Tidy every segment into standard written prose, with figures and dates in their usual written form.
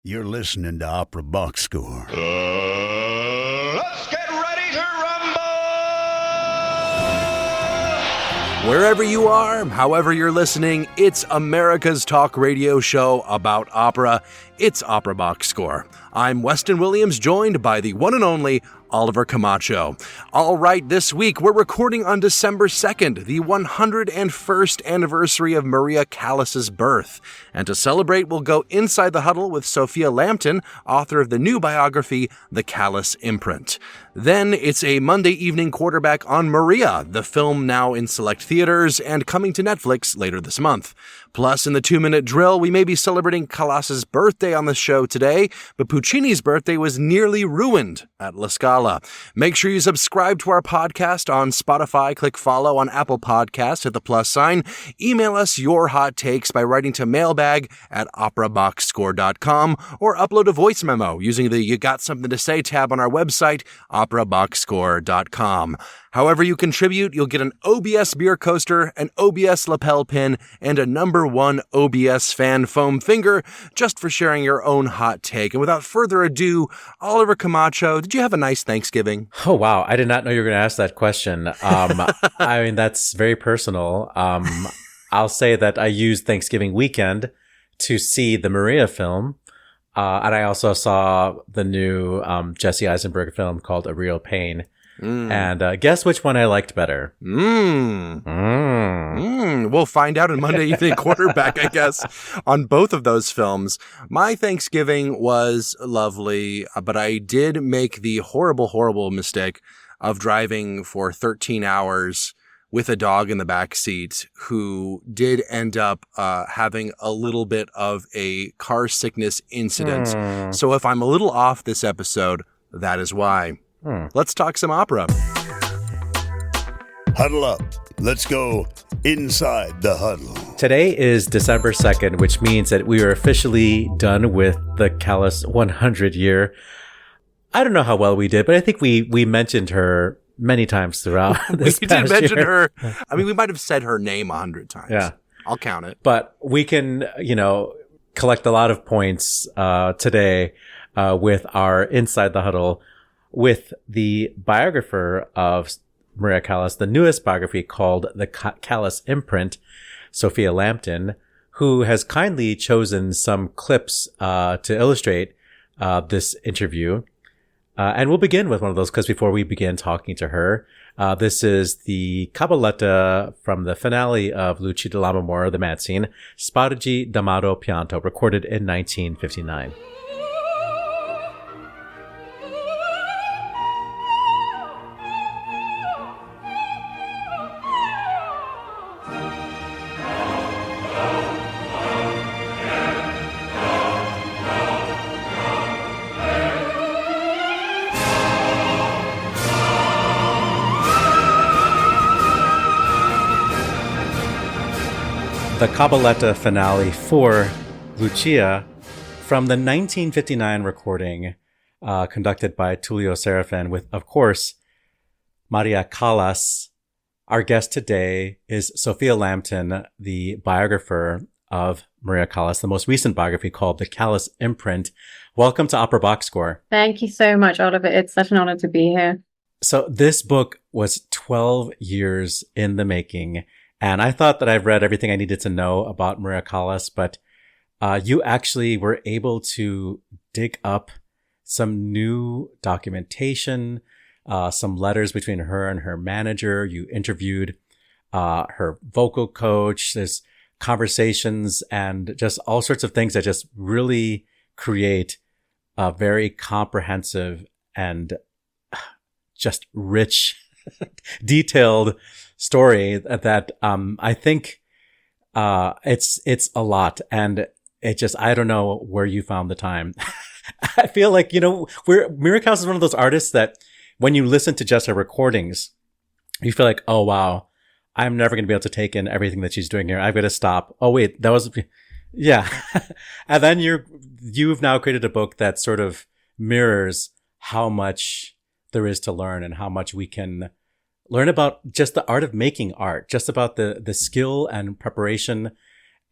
You're listening to Opera Box Score. Let's get ready to rumble! Wherever you are, however you're listening, it's America's talk radio show about opera. It's Opera Box Score. I'm Weston Williams, joined by the one and only Oliver Camacho. All right, this week we're recording on December 2nd, the 101st anniversary of Maria Callas' birth. And to celebrate, we'll go Inside the Huddle with Sophia Lambton, author of the new biography, The Callas Imprint. Then it's a Monday evening quarterback on Maria, the film now in select theaters and coming to Netflix later this month. Plus, in the 2-minute drill, we may be celebrating Callas' birthday on the show today, but Puccini's birthday was nearly ruined at La Scala. Make sure you subscribe to our podcast on Spotify, click follow on Apple Podcasts, hit the plus sign. Email us your hot takes by writing to mailbag@operaboxscore.com or upload a voice memo using the You Got Something to Say tab on our website, operaboxscore.com. However you contribute, you'll get an OBS beer coaster, an OBS lapel pin, and a #1 OBS fan foam finger just for sharing your own hot take. And without further ado, Oliver Camacho, did you have a nice Thanksgiving? Oh, wow. I did not know you were going to ask that question. I mean, that's very personal. I'll say that I used Thanksgiving weekend to see the Maria film. And I also saw the new Jesse Eisenberg film called A Real Pain. And guess which one I liked better? We'll find out in Monday Evening Quarterback, I guess, on both of those films. My Thanksgiving was lovely, but I did make the horrible mistake of driving for 13 hours with a dog in the back seat who did end up having a little bit of a car sickness incident. So if I'm a little off this episode, that is why. Let's talk some opera. Huddle up. Let's go Inside the Huddle. Today is December 2nd, which means that we are officially done with the Callas 100 year. I don't know how well we did, but I think we mentioned her many times throughout this We past did mention year. her. I mean, we might have said her name 100 times. Yeah. I'll count it. But we can, collect a lot of points today with our Inside the Huddle with the biographer of Maria Callas, the newest biography called The Callas Imprint, Sophia Lambton, who has kindly chosen some clips to illustrate this interview. And we'll begin with one of those clips before we begin talking to her. This is the cabaletta from the finale of Luci dell'Amore, the Mad Scene, Spargi d'Amaro Pianto, recorded in 1959. The cabaletta finale for Lucia from the 1959 recording conducted by Tullio Serafin with, of course, Maria Callas. Our guest today is Sophia Lambton, the biographer of Maria Callas, the most recent biography called The Callas Imprint. Welcome to Opera Box Score. Thank you so much, Oliver. It's such an honor to be here. So this book was 12 years in the making. And I thought that I've read everything I needed to know about Maria Callas, but you actually were able to dig up some new documentation, some letters between her and her manager. You interviewed her vocal coach. There's conversations and just all sorts of things that just really create a very comprehensive and just rich, detailed story that I think it's a lot, and it just, I don't know where you found the time. I feel like, Maria Callas is one of those artists that when you listen to just her recordings, you feel like, oh wow, I'm never going to be able to take in everything that she's doing here. I've got to stop. Oh wait, that was, yeah. And then you've now created a book that sort of mirrors how much there is to learn and how much we can learn about just the art of making art, just about the skill and preparation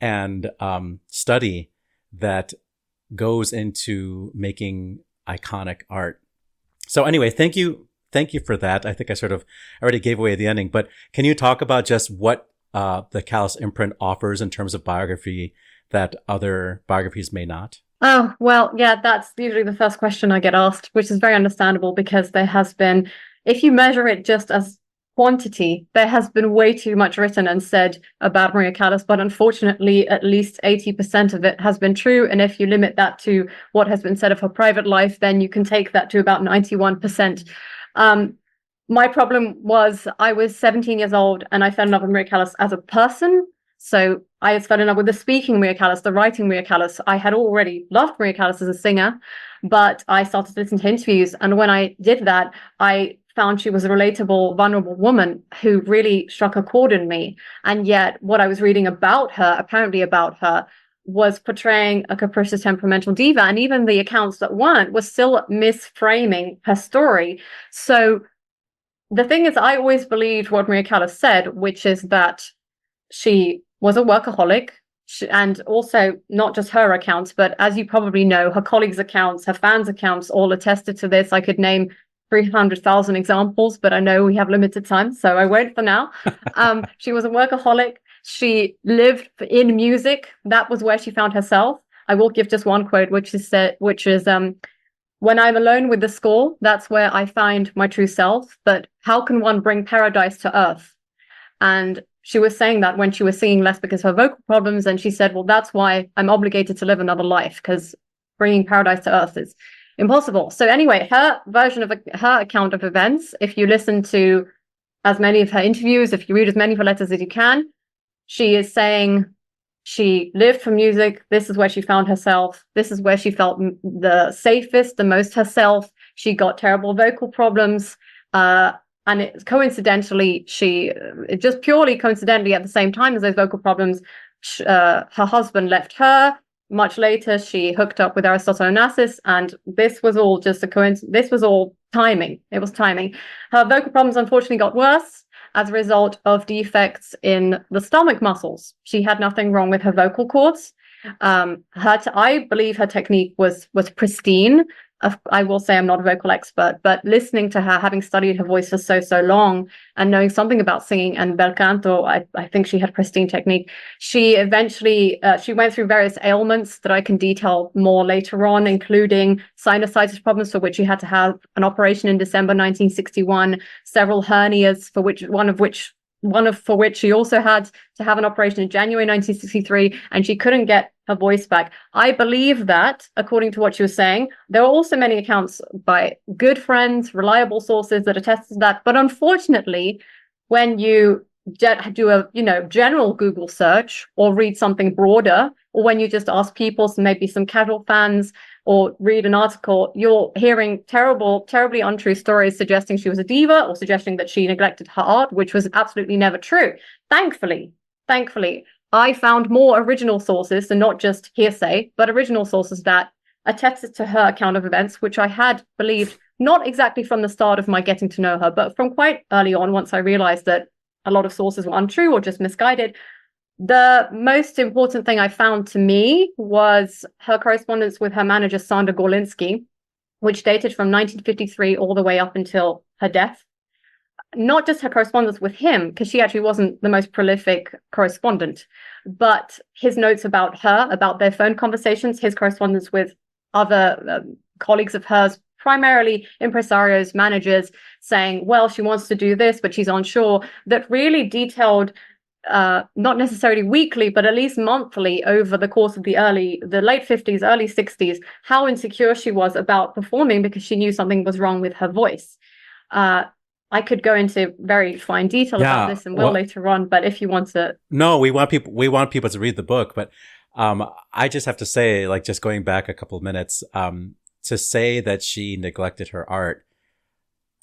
and study that goes into making iconic art. So anyway, thank you for that. I think I sort of already gave away the ending, but can you talk about just what the Callas Imprint offers in terms of biography that other biographies may not? Oh, well, yeah, that's usually the first question I get asked, which is very understandable because there has been, if you measure it just as quantity, there has been way too much written and said about Maria Callas, but unfortunately, at least 80% of it has been true. And if you limit that to what has been said of her private life, then you can take that to about 91%. My problem was I was 17 years old and I fell in love with Maria Callas as a person. So I fell in love with the speaking Maria Callas, the writing Maria Callas. I had already loved Maria Callas as a singer, but I started to listen to interviews. And when I did that, I found she was a relatable, vulnerable woman who really struck a chord in me. And yet what I was reading about her, apparently about her, was portraying a capricious, temperamental diva. And even the accounts that weren't were still misframing her story. So the thing is, I always believed what Maria Callas said, which is that she was a workaholic, and also not just her accounts, but as you probably know, her colleagues' accounts, her fans' accounts all attested to this. I could name 300,000 examples, but I know we have limited time, so I won't for now. She was a workaholic. She lived in music. That was where she found herself. I will give just one quote, which is when I'm alone with the score, that's where I find my true self. But how can one bring paradise to earth? And she was saying that when she was singing less because of her vocal problems. And she said, well, that's why I'm obligated to live another life, because bringing paradise to earth is impossible. So anyway, her version of her account of events, if you listen to as many of her interviews, if you read as many of her letters as you can, she is saying she lived for music. This is where she found herself. This is where she felt the safest, the most herself. She got terrible vocal problems. And it coincidentally, just purely coincidentally, at the same time as those vocal problems, her husband left her. Much later, she hooked up with Aristotle Onassis, and this was all just a coincidence. This was all timing. It was timing. Her vocal problems unfortunately got worse as a result of defects in the stomach muscles. She had nothing wrong with her vocal cords. I believe her technique was pristine. I will say I'm not a vocal expert, but listening to her, having studied her voice for so long and knowing something about singing and bel canto, I think she had pristine technique. She eventually, she went through various ailments that I can detail more later on, including sinusitis problems for which she had to have an operation in December 1961, several hernias for which she also had to have an operation in January 1963, and she couldn't get her voice back. I believe that, according to what she was saying, there are also many accounts by good friends, reliable sources that attest to that. But unfortunately, when you do a general Google search or read something broader, or when you just ask people, so maybe some casual fans, or read an article, you're hearing terribly untrue stories suggesting she was a diva or suggesting that she neglected her art, which was absolutely never true. Thankfully, I found more original sources, and not just hearsay, but original sources that attested to her account of events, which I had believed not exactly from the start of my getting to know her, but from quite early on, once I realized that a lot of sources were untrue or just misguided. The most important thing I found to me was her correspondence with her manager, Sander Gorlinski, which dated from 1953 all the way up until her death. Not just her correspondence with him, because she actually wasn't the most prolific correspondent, but his notes about her, about their phone conversations, his correspondence with other colleagues of hers, primarily impresarios, managers, saying, well, she wants to do this, but she's unsure, that really detailed, not necessarily weekly, but at least monthly over the course of the late 50s, early 60s, how insecure she was about performing because she knew something was wrong with her voice. I could go into very fine detail about this and will later on, but if you want to. No, we want people to read the book, but I just have to say, like, just going back a couple of minutes, to say that she neglected her art,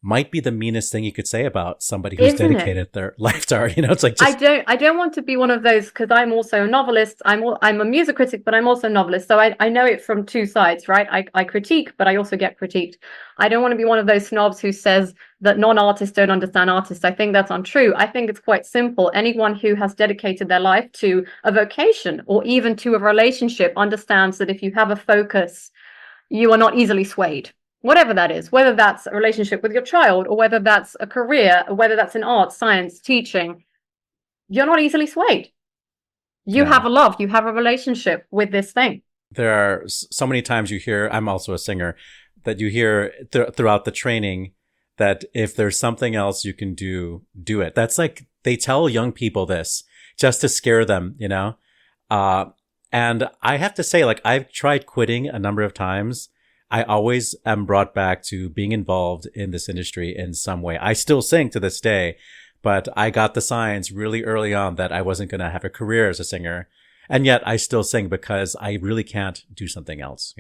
might be the meanest thing you could say about somebody who's Isn't it? dedicated their life to art. It's like I don't want to be one of those, because I'm also a novelist. I'm a music critic, but I'm also a novelist. So I know it from two sides, right? I critique, but I also get critiqued. I don't want to be one of those snobs who says that non-artists don't understand artists. I think that's untrue. I think it's quite simple. Anyone who has dedicated their life to a vocation or even to a relationship understands that if you have a focus, you are not easily swayed. Whatever that is, whether that's a relationship with your child or whether that's a career, or whether that's in art, science, teaching, you're not easily swayed. You have a love, you have a relationship with this thing. There are so many times you hear, I'm also a singer, that you hear throughout the training that if there's something else you can do, do it. That's like, they tell young people this just to scare them, and I have to say, like, I've tried quitting a number of times. I always am brought back to being involved in this industry in some way. I still sing to this day, but I got the signs really early on that I wasn't going to have a career as a singer. And yet I still sing because I really can't do something else,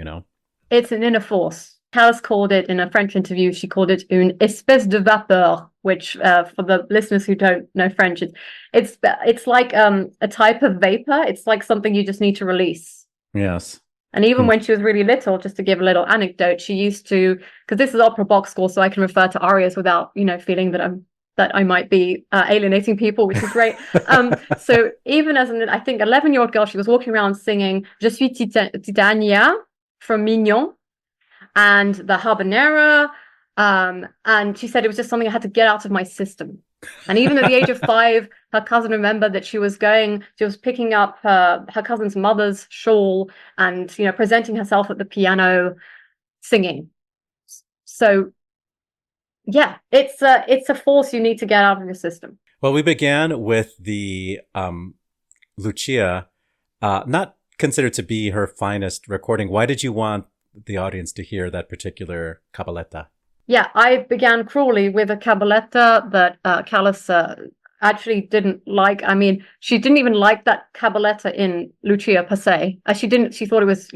It's an inner force. Callas called it, in a French interview, she called it une espèce de vapeur, which for the listeners who don't know French, it's like a type of vapor. It's like something you just need to release. Yes. And even when she was really little, just to give a little anecdote, she used to, because this is opera box score, so I can refer to arias without, feeling that I might be alienating people, which is great. So even as I think 11-year-old girl, she was walking around singing "Je suis Titania" from Mignon and the Habanera, and she said it was just something I had to get out of my system. And even at the age of 5, her cousin remembered that she was picking up her cousin's mother's shawl and, presenting herself at the piano, singing. So, yeah, it's a force you need to get out of your system. Well, we began with the Lucia, not considered to be her finest recording. Why did you want the audience to hear that particular cabaletta? Yeah, I began cruelly with a cabaletta that Callas actually didn't like. I mean, she didn't even like that cabaletta in Lucia per se. She thought it was,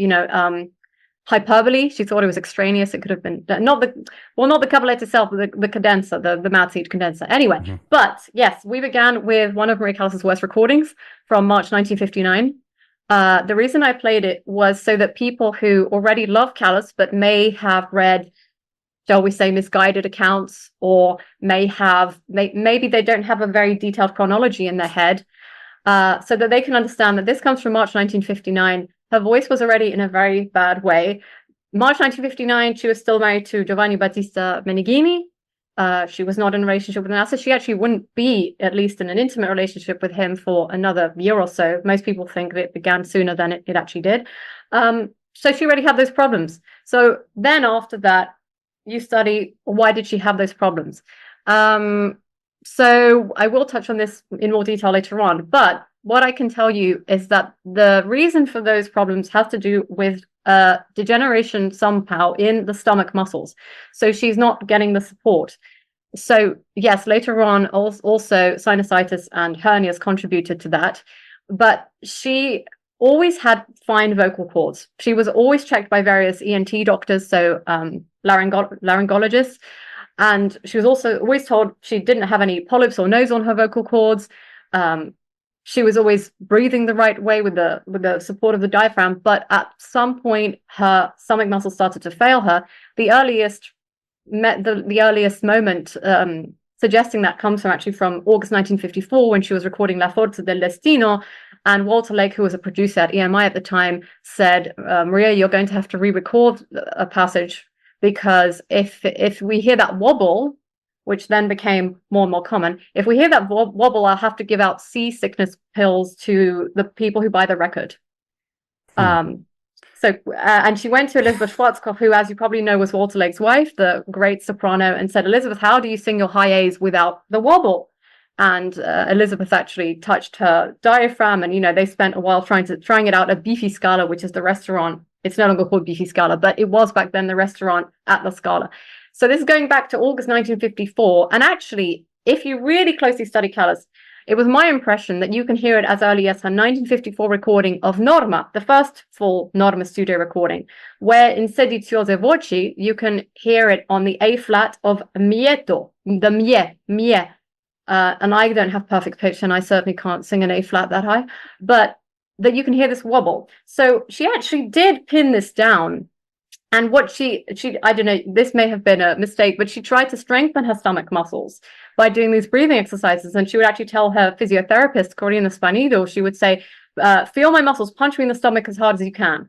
hyperbole. She thought it was extraneous. It could have been not the cabaletta itself, but the cadenza, the mouth seat condenser. Anyway, But yes, we began with one of Maria Callas's worst recordings from March 1959. The reason I played it was so that people who already love Callas but may have read, shall we say, misguided accounts, or maybe they don't have a very detailed chronology in their head, so that they can understand that this comes from March 1959. Her voice was already in a very bad way. March 1959, she was still married to Giovanni Battista Meneghini. She was not in a relationship with an artist. She actually wouldn't be, at least in an intimate relationship with him, for another year or so. Most people think that it began sooner than it actually did. So she already had those problems. So then after that, you study, why did she have those problems? So I will touch on this in more detail later on, but what I can tell you is that the reason for those problems has to do with degeneration somehow in the stomach muscles. So she's not getting the support. So yes, later on, also sinusitis and hernias contributed to that, but she always had fine vocal cords. She was always checked by various ENT doctors, so laryngologists, and she was also always told she didn't have any polyps or nose on her vocal cords. She was always breathing the right way with the support of the diaphragm, but at some point her stomach muscles started to fail her. The earliest moment suggesting that comes from August 1954, when she was recording La Forza del Destino, and Walter Lake, who was a producer at EMI at the time, said, Maria, you're going to have to re-record a passage, because if we hear that wobble, which then became more and more common, if we hear that wobble, I'll have to give out seasickness pills to the people who buy the record. And she went to Elizabeth Schwarzkopf, who, as you probably know, was Walter Lake's wife, the great soprano, and said, Elizabeth, how do you sing your high A's without the wobble? And Elizabeth actually touched her diaphragm, and they spent a while trying it out at Beefy Scala, which is the restaurant. It's no longer called Beefy Scala, but it was back then the restaurant at La Scala. So this is going back to August 1954. And actually, if you really closely study Callas, It was my impression that you can hear it as early as her 1954 recording of Norma, the first full Norma studio recording, where in Sediziose Voci, you can hear it on the A flat of Mieto, the mie. And I don't have perfect pitch, and I certainly can't sing an A flat that high, but that you can hear this wobble. So she actually did pin this down. And what she, I don't know, this may have been a mistake, but she tried to strengthen her stomach muscles by doing these breathing exercises. And she would actually tell her physiotherapist, Corina Spanido, she would say, feel my muscles, punch me in the stomach as hard as you can.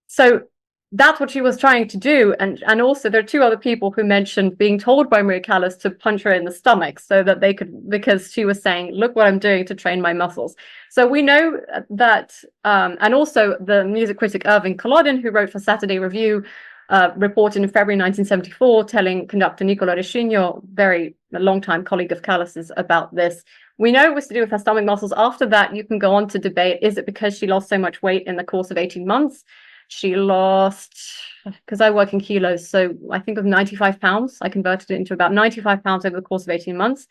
So that's what she was trying to do. And also there are two other people who mentioned being told by Maria Callas to punch her in the stomach so that they could, because she was saying, look what I'm doing to train my muscles. So we know that, and also the music critic Irving Kolodin, who wrote for Saturday Review, reported in February 1974, telling conductor Nicola Rescigno, a long-time colleague of Callas's, about this. We know it was to do with her stomach muscles. After that, you can go on to debate, is it because she lost so much weight in the course of 18 months? She lost, because I work in kilos, so I think of 95 pounds. I converted it into about 95 pounds over the course of 18 months.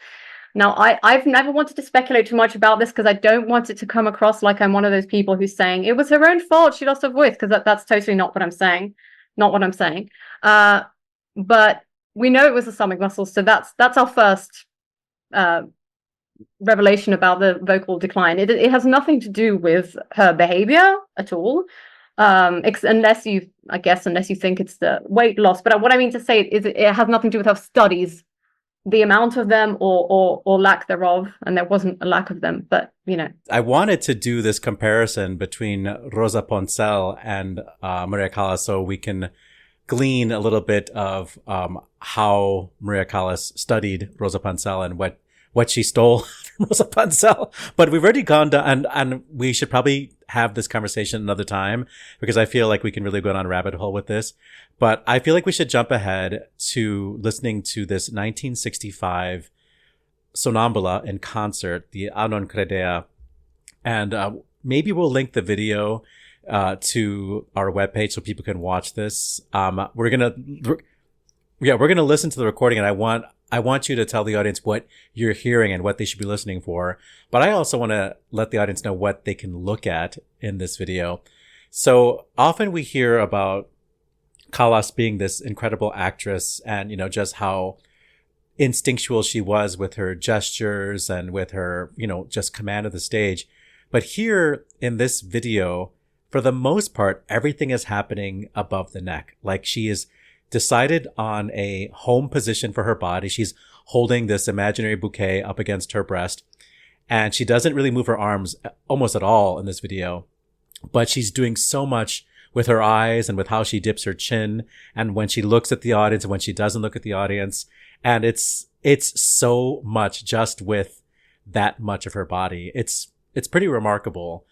Now, I've never wanted to speculate too much about this because I don't want it to come across like I'm one of those people who's saying it was her own fault, she lost her voice, because that's totally not what I'm saying. Not what I'm saying. But we know it was the stomach muscles, so that's our first revelation about the vocal decline. It has nothing to do with her behavior at all. Unless you think it's the weight loss. But what I mean to say is it has nothing to do with her studies, the amount of them or lack thereof. And there wasn't a lack of them, but I wanted to do this comparison between Rosa Poncel and Maria Callas so we can glean a little bit of how Maria Callas studied Rosa Poncel and what she stole from Rosa Poncel. But we've already gone down, and we should probably have this conversation another time because I feel like we can really go down a rabbit hole with this. But I feel like we should jump ahead to listening to this 1965 Sonnambula in concert, the A non credea. And maybe we'll link the video to our webpage so people can watch this. We're gonna listen to the recording, and I want you to tell the audience what you're hearing and what they should be listening for. But I also want to let the audience know what they can look at in this video. So often we hear about Callas being this incredible actress and, just how instinctual she was with her gestures and with her, just command of the stage. But here in this video, for the most part, everything is happening above the neck. Like she is decided on a home position for her body. She's holding this imaginary bouquet up against her breast, and she doesn't really move her arms almost at all in this video, but she's doing so much with her eyes and with how she dips her chin and when she looks at the audience and when she doesn't look at the audience. And it's so much just with that much of her body. It's pretty remarkable.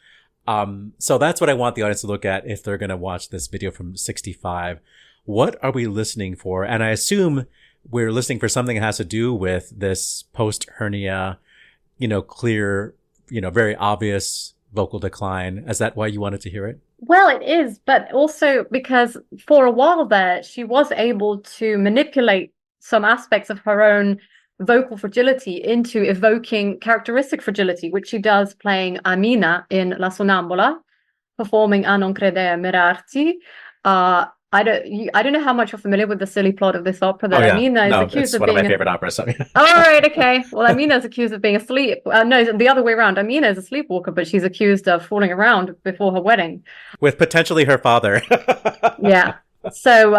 So that's what I want the audience to look at if they're going to watch this video from 65. What are we listening for? And I assume we're listening for something that has to do with this post-hernia, clear, very obvious vocal decline. Is that why you wanted to hear it? Well, it is, but also because for a while there, she was able to manipulate some aspects of her own vocal fragility into evoking characteristic fragility, which she does playing Amina in La Sonnambula, performing A non credea mirarti. I don't know how much you're familiar with the silly plot of this opera. That Amina is accused of being... one of my favorite operas. All right, okay. Well, Amina is accused of being asleep. No, the other way around. Amina is a sleepwalker, but she's accused of fooling around before her wedding. With potentially her father. Yeah. So,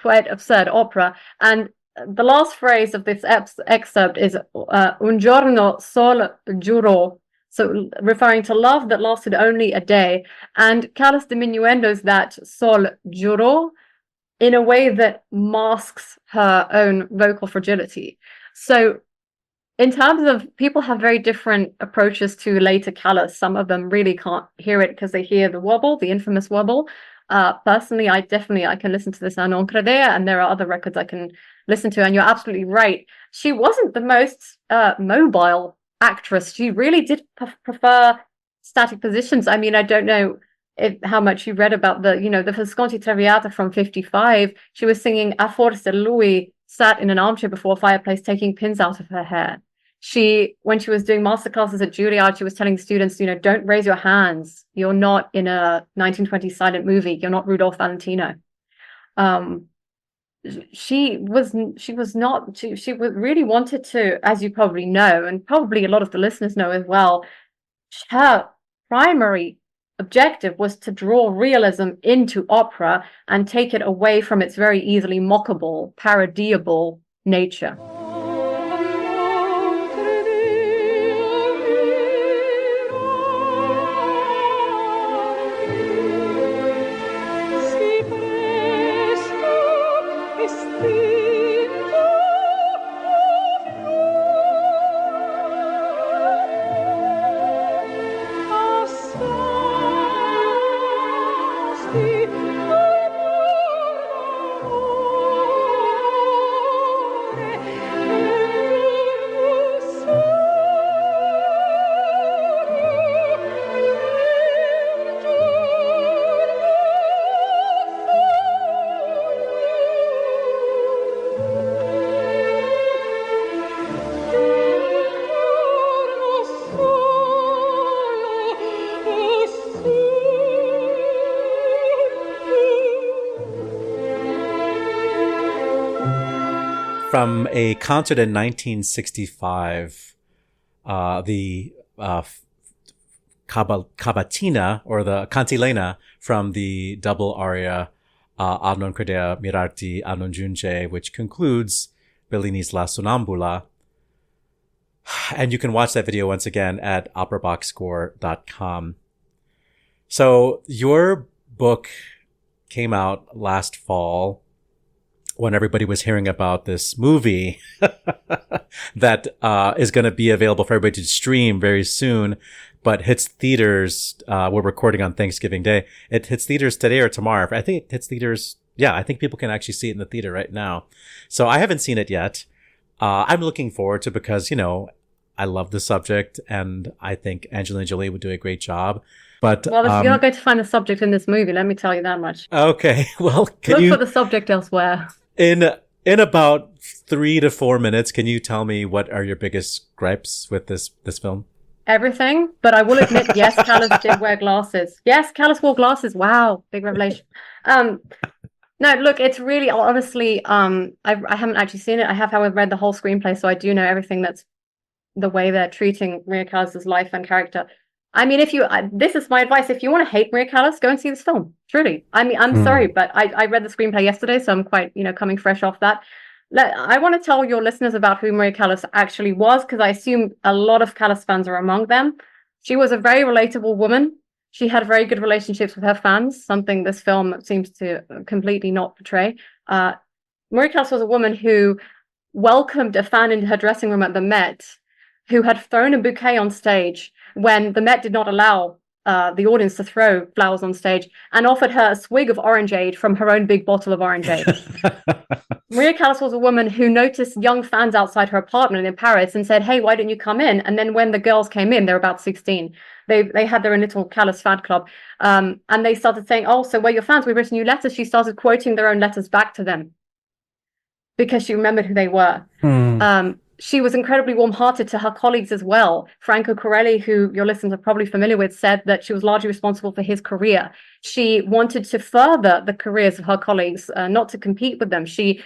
quite absurd opera. And the last phrase of this excerpt is un giorno sol giurò. So referring to love that lasted only a day. And Callas diminuendos that sol giurò in a way that masks her own vocal fragility. So in terms of, people have very different approaches to later Callas. Some of them really can't hear it because they hear the wobble, the infamous wobble. Personally, I can listen to this A non credea, and there are other records I can listen to. And you're absolutely right. She wasn't the most mobile actress. She really did prefer static positions. I mean, I don't know how much you read about the Visconti Traviata from 55. She was singing A Forse Lui sat in an armchair before a fireplace taking pins out of her hair. When she was doing masterclasses at Juilliard, she was telling students, don't raise your hands. You're not in a 1920s silent movie. You're not Rudolph Valentino. She really wanted to, as you probably know, and probably a lot of the listeners know as well, her primary objective was to draw realism into opera and take it away from its very easily mockable, parodiable nature. From a concert in 1965, the Cavatina, or the Cantilena, from the double aria A non credea mirarti, a non giunge, which concludes Bellini's La Sonnambula. And you can watch that video once again at operaboxscore.com. So your book came out last fall, when everybody was hearing about this movie that is going to be available for everybody to stream very soon, but hits theaters. We're recording on Thanksgiving Day. It hits theaters today or tomorrow. I think it hits theaters. Yeah, I think people can actually see it in the theater right now. So I haven't seen it yet. I'm looking forward to it because, I love the subject and I think Angelina Jolie would do a great job. But you're not going to find the subject in this movie, let me tell you that much. Okay, well, look for the subject elsewhere. In about 3 to 4 minutes, can you tell me what are your biggest gripes with this film? Everything, but I will admit, yes, Callas did wear glasses. Yes, Callas wore glasses. Wow, big revelation. No, look, it's really, honestly, I haven't actually seen it. I have, however, read the whole screenplay, so I do know everything that's the way they're treating Maria Callas' life and character. I mean, this is my advice. If you want to hate Maria Callas, go and see this film. Truly. I mean, I'm sorry, but I read the screenplay yesterday, so I'm quite, coming fresh off that. I want to tell your listeners about who Maria Callas actually was, because I assume a lot of Callas fans are among them. She was a very relatable woman. She had very good relationships with her fans, something this film seems to completely not portray. Maria Callas was a woman who welcomed a fan into her dressing room at the Met, who had thrown a bouquet on stage when the Met did not allow the audience to throw flowers on stage, and offered her a swig of orangeade from her own big bottle of orangeade. Maria Callas was a woman who noticed young fans outside her apartment in Paris and said, "Hey, why don't you come in?" And then when the girls came in, they were about 16. They had their own little Callas fan club. And they started saying, "Oh, so we're your fans. We've written you letters." She started quoting their own letters back to them because she remembered who they were. She was incredibly warm-hearted to her colleagues as well. Franco Corelli, who your listeners are probably familiar with, said that she was largely responsible for his career. She wanted to further the careers of her colleagues, not to compete with them. She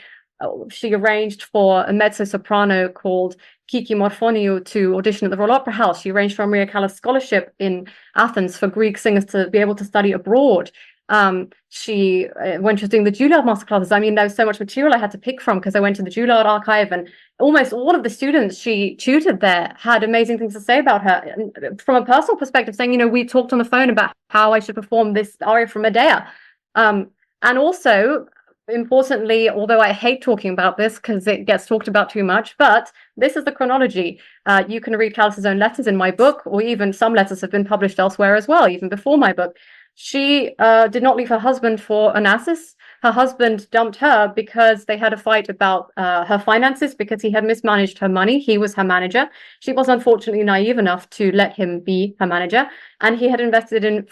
arranged for a mezzo-soprano called Kiki Morfoniou to audition at the Royal Opera House. She arranged for a Maria Callas scholarship in Athens for Greek singers to be able to study abroad. When she was doing the Juilliard masterclasses, I mean, there was so much material I had to pick from because I went to the Juilliard archive, and almost all of the students she tutored there had amazing things to say about her. And from a personal perspective, saying, we talked on the phone about how I should perform this aria from Medea. And also, importantly, although I hate talking about this because it gets talked about too much, but this is the chronology. You can read Callas' own letters in my book, or even some letters have been published elsewhere as well, even before my book. She did not leave her husband for Onassis. Her husband dumped her because they had a fight about her finances, because he had mismanaged her money. He was her manager. She was unfortunately naive enough to let him be her manager. And he had invested in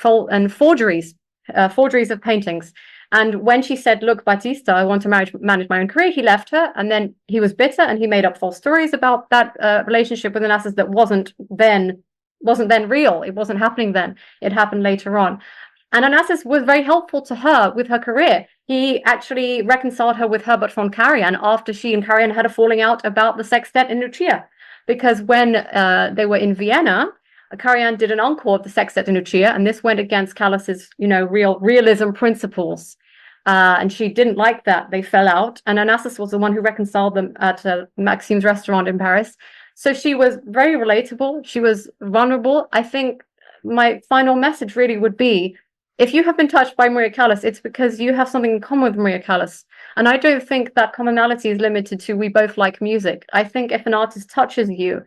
forgeries of paintings. And when she said, look, Batista, I want to manage my own career, he left her. And then he was bitter and he made up false stories about that relationship with Onassis that wasn't then real. It wasn't happening then. It happened later on. And Onassis was very helpful to her with her career. He actually reconciled her with Herbert von Karajan after she and Karajan had a falling out about the sextet in Lucia. Because when they were in Vienna, Karajan did an encore of the sextet in Lucia, and this went against Callas's, realism principles. And she didn't like that. They fell out. And Onassis was the one who reconciled them at Maxime's restaurant in Paris. So she was very relatable. She was vulnerable. I think my final message really would be, if you have been touched by Maria Callas, it's because you have something in common with Maria Callas. And I don't think that commonality is limited to we both like music. I think if an artist touches you,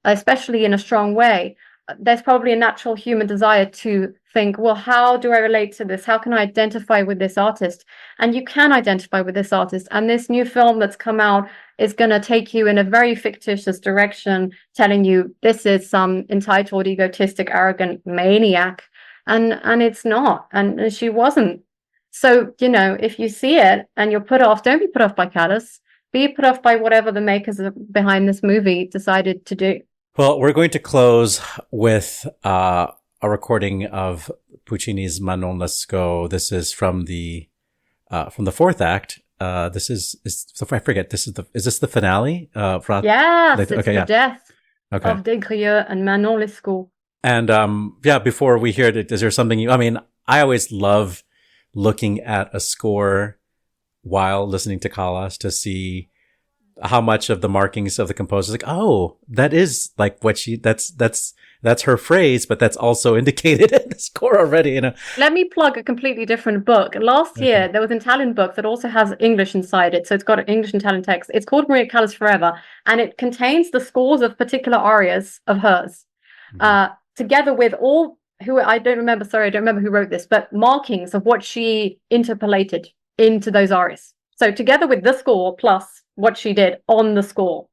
especially in a strong way, there's probably a natural human desire to think, well, how do I relate to this? How can I identify with this artist? And you can identify with this artist. And this new film that's come out is going to take you in a very fictitious direction, telling you this is some entitled, egotistic, arrogant maniac. And it's not. And she wasn't. So, if you see it and you're put off, don't be put off by Callas. Be put off by whatever the makers behind this movie decided to do. Well, we're going to close with a recording of Puccini's Manon Lescaut. This is from the fourth act. This is I forget. Is this the finale? Yes, it's the death of Des Grieux and Manon Lescaut. And before we hear it, is there something I always love looking at a score while listening to Callas to see how much of the markings of the composer is like, oh, that is like what that's her phrase, but that's also indicated in the score already, Let me plug a completely different book. Last year, there was an Italian book that also has English inside it. So it's got English and Italian text. It's called Maria Callas Forever, and it contains the scores of particular arias of hers, together with all I don't remember who wrote this, but markings of what she interpolated into those arias. So together with the score plus what she did on the score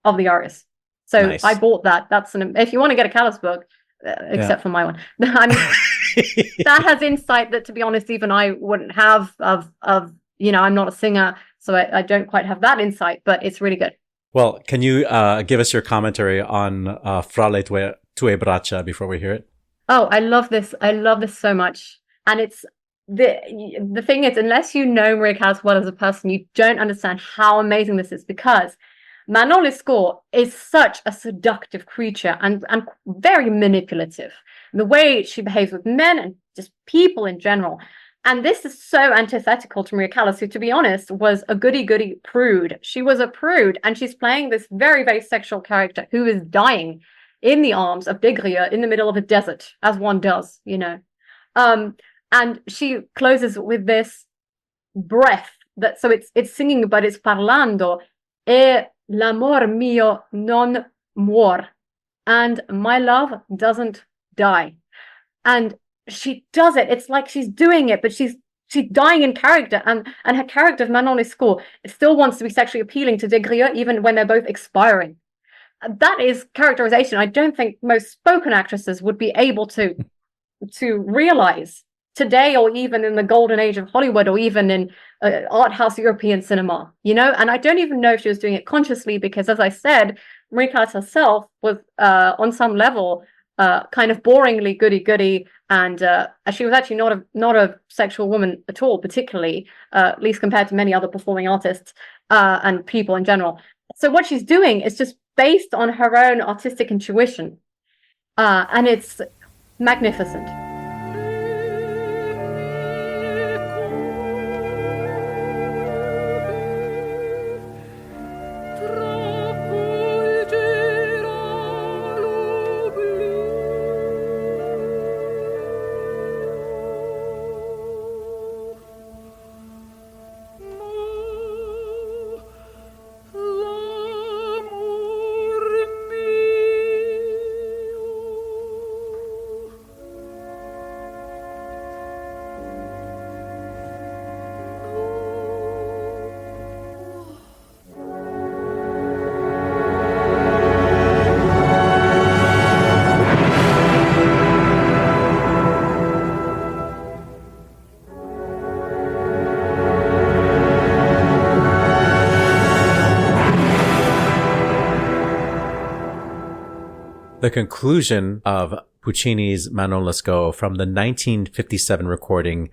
of the arias. So nice. I bought that. If you want to get a Callas book, except for my one, I mean, that has insight that, to be honest, even I wouldn't have of I'm not a singer, so I don't quite have that insight, but it's really good. Well, can you give us your commentary on Fra le tue braccia before we hear it? Oh, I love this. I love this so much. And it's the thing is, unless you know Maria Callas well as a person, you don't understand how amazing this is, because Manon Lescaut is such a seductive creature and very manipulative. The way she behaves with men and just people in general. And this is so antithetical to Maria Callas, who, to be honest, was a goody-goody prude. She was a prude, and she's playing this very, very sexual character who is dying in the arms of Des Grieux in the middle of a desert, as one does, And she closes with this breath so it's singing, but it's parlando. E l'amor mio non muor. And my love doesn't die. And she does it. It's like she's doing it, but she's dying in character. And her character of Manon Lescaut still wants to be sexually appealing to Des Grieux, even when they're both expiring. That is characterization I don't think most spoken actresses would be able to realize today, or even in the golden age of Hollywood, or even in art house European cinema, and I don't even know if she was doing it consciously, because, as I said, Maria Callas herself was on some level kind of boringly goody-goody, and she was actually not a sexual woman at all, particularly, at least compared to many other performing artists and people in general. So what she's doing is just based on her own artistic intuition, and it's magnificent. the conclusion of Puccini's Manon Lescaut from the 1957 recording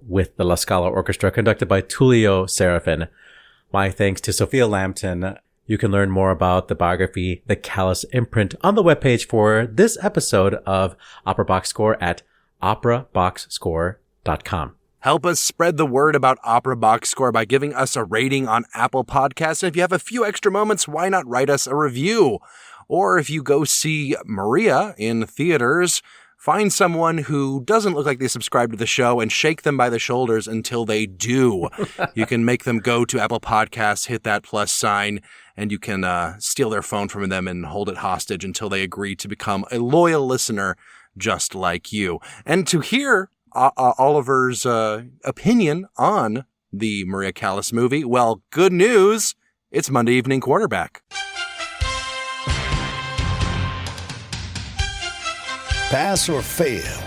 with the La Scala Orchestra conducted by Tullio Serafin. My thanks to Sophia Lambton. You can learn more about the biography, the Callas Imprint, on the webpage for this episode of Opera Box Score at operaboxscore.com. Help us spread the word about Opera Box Score by giving us a rating on Apple Podcasts. And if you have a few extra moments, why not write us a review? Or if you go see Maria in theaters, find someone who doesn't look like they subscribe to the show and shake them by the shoulders until they do. You can make them go to Apple Podcasts, hit that plus sign, and you can steal their phone from them and hold it hostage until they agree to become a loyal listener just like you. And to hear Oliver's opinion on the Maria Callas movie, well, good news. It's Monday Evening Quarterback. Pass or fail?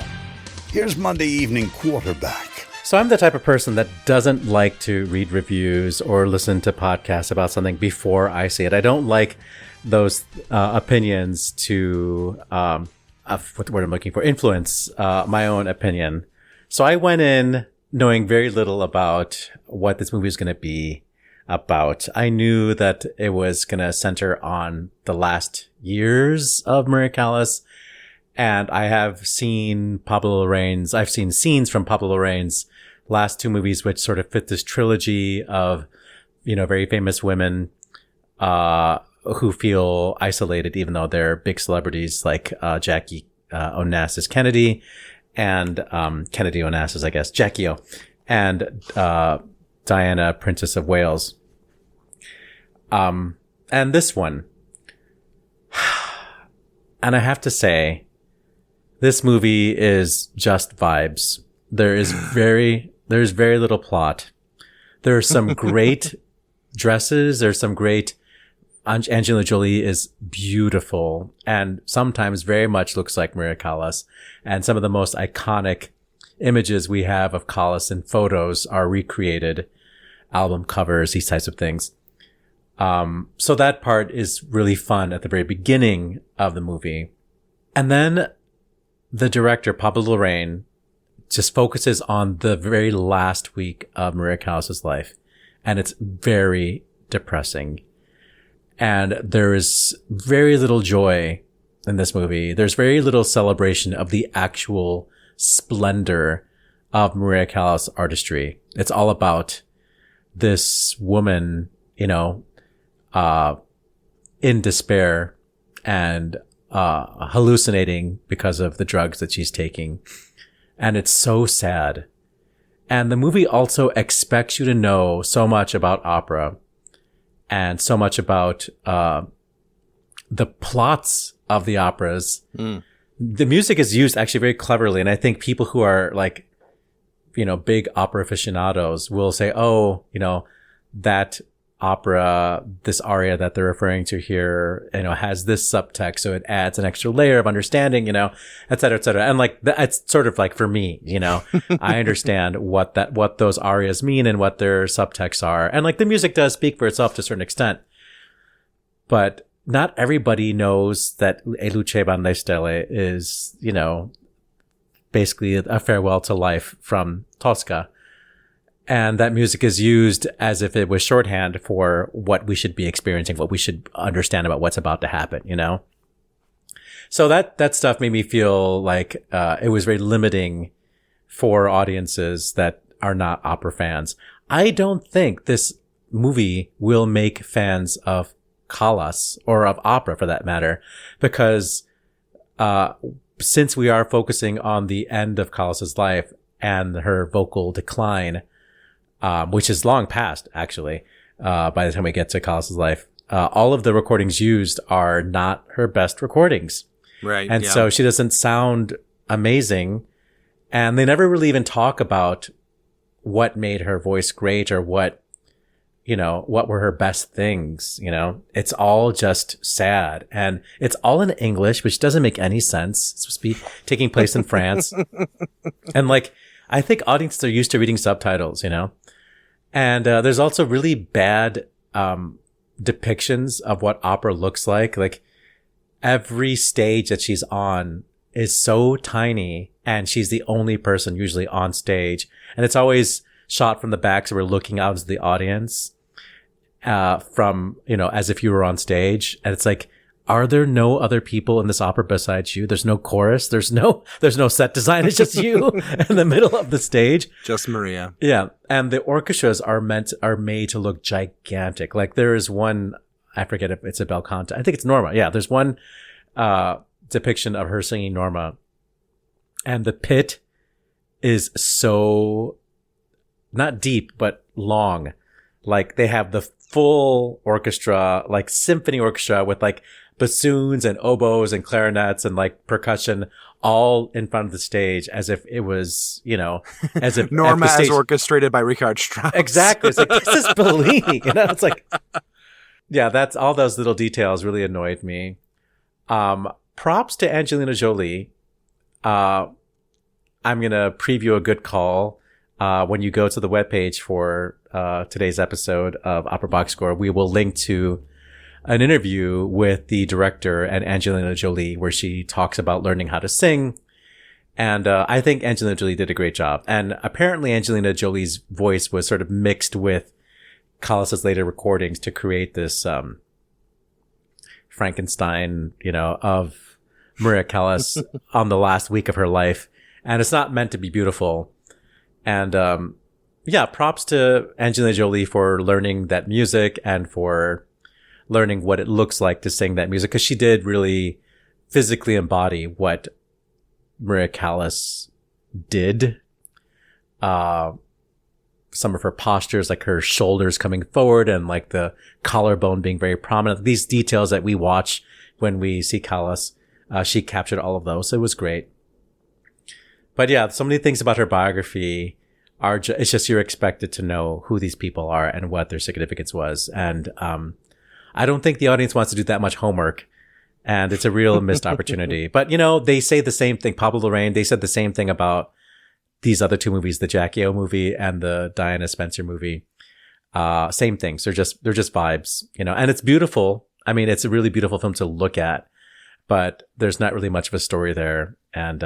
Here's Monday Evening Quarterback. So I'm the type of person that doesn't like to read reviews or listen to podcasts about something before I see it. I don't like those opinions to, what the word I'm looking for, influence my own opinion. So I went in knowing very little about what this movie was going to be about. I knew that it was going to center on the last years of Maria Callas. And I have seen I've seen scenes from Pablo Larraín's last two movies, which sort of fit this trilogy of, very famous women, who feel isolated, even though they're big celebrities like, Jackie, Onassis Kennedy and, Kennedy Onassis, I guess, Jackie O, and, Diana, Princess of Wales. And this one, and I have to say, this movie is just vibes. There's very little plot. There's some great dresses. There's some great, Angelina Jolie is beautiful and sometimes very much looks like Maria Callas. And some of the most iconic images we have of Callas in photos are recreated, album covers, these types of things. So that part is really fun at the very beginning of the movie. And then the director, Pablo Larraín, just focuses on the very last week of Maria Callas' life. And it's very depressing. And there is very little joy in this movie. There's very little celebration of the actual splendor of Maria Callas' artistry. It's all about this woman, in despair and hallucinating because of the drugs that she's taking. And it's so sad. And the movie also expects you to know so much about opera and so much about the plots of the operas. The music is used actually very cleverly. And I think people who are big opera aficionados will say, that opera, this aria that they're referring to here, has this subtext. So it adds an extra layer of understanding, et cetera, et cetera. And it's sort of like for me, I understand what those arias mean and what their subtexts are. And the music does speak for itself to a certain extent. But not everybody knows that E luce van le stelle is, basically a farewell to life from Tosca. And that music is used as if it was shorthand for what we should be experiencing, what we should understand about what's about to happen, So that stuff made me feel like it was very limiting for audiences that are not opera fans. I don't think this movie will make fans of Callas or of opera for that matter, because since we are focusing on the end of Callas's life and her vocal decline, which is long past, actually, by the time we get to Callas's life. All of the recordings used are not her best recordings. Right. And so she doesn't sound amazing. And they never really even talk about what made her voice great or what were her best things, It's all just sad. And it's all in English, which doesn't make any sense. It's supposed to be taking place in France. And I think audiences are used to reading subtitles, And there's also really bad depictions of what opera looks like. every stage that she's on is so tiny, and she's the only person usually on stage. And it's always shot from the back, so we're looking out into the audience, from, as if you were on stage. And it's like, are there no other people in this opera besides you? There's no chorus. There's no set design. It's just you in the middle of the stage. Just Maria. Yeah. And the orchestras are made to look gigantic. Like there is one, I forget if it's a bel canto. I think it's Norma. Yeah. There's one, depiction of her singing Norma, and the pit is so not deep, but long. Like they have the full orchestra, like symphony orchestra with like bassoons and oboes and clarinets and like percussion all in front of the stage, as if it was, as if Norma as orchestrated by Richard Strauss. Exactly. It's like, this is Bellini. It's like, yeah, that's all those little details really annoyed me. Props to Angelina Jolie. I'm going to preview a good call. When you go to the webpage for today's episode of Opera Box Score, we will link to an interview with the director and Angelina Jolie where she talks about learning how to sing. And I think Angelina Jolie did a great job. And apparently Angelina Jolie's voice was sort of mixed with Callas's later recordings to create this Frankenstein, of Maria Callas on the last week of her life. And it's not meant to be beautiful. And props to Angelina Jolie for learning that music and for learning what it looks like to sing that music, because she did really physically embody what Maria Callas did. Some of her postures, like her shoulders coming forward and like the collarbone being very prominent. These details that we watch when we see Callas, she captured all of those. So it was great. But yeah, so many things about her biography it's just you're expected to know who these people are and what their significance was. And I don't think the audience wants to do that much homework. And it's a real missed opportunity. But, they say the same thing. Pablo Larraín, they said the same thing about these other two movies, the Jackie O movie and the Diana Spencer movie. Same things. They're just vibes, and it's beautiful. I mean, it's a really beautiful film to look at, but there's not really much of a story there. And,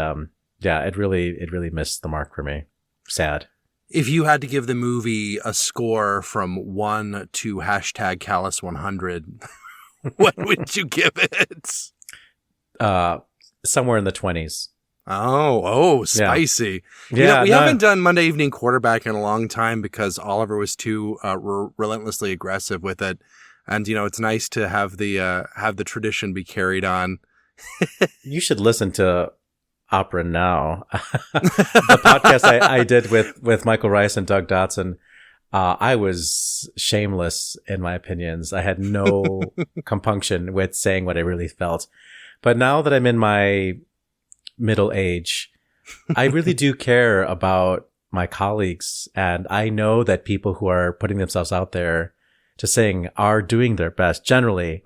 it really missed the mark for me. Sad. If you had to give the movie a score from 1 to #Callas100, what would you give it? Somewhere in the 20s. Oh, spicy. Yeah. We haven't done Monday Evening Quarterback in a long time because Oliver was too relentlessly aggressive with it. And, it's nice to have the tradition be carried on. You should listen to Opera Now. The podcast I did with Michael Rice and Doug Dotson. I was shameless in my opinions. I had no compunction with saying what I really felt. But now that I'm in my middle age, I really do care about my colleagues. And I know that people who are putting themselves out there to sing are doing their best, generally,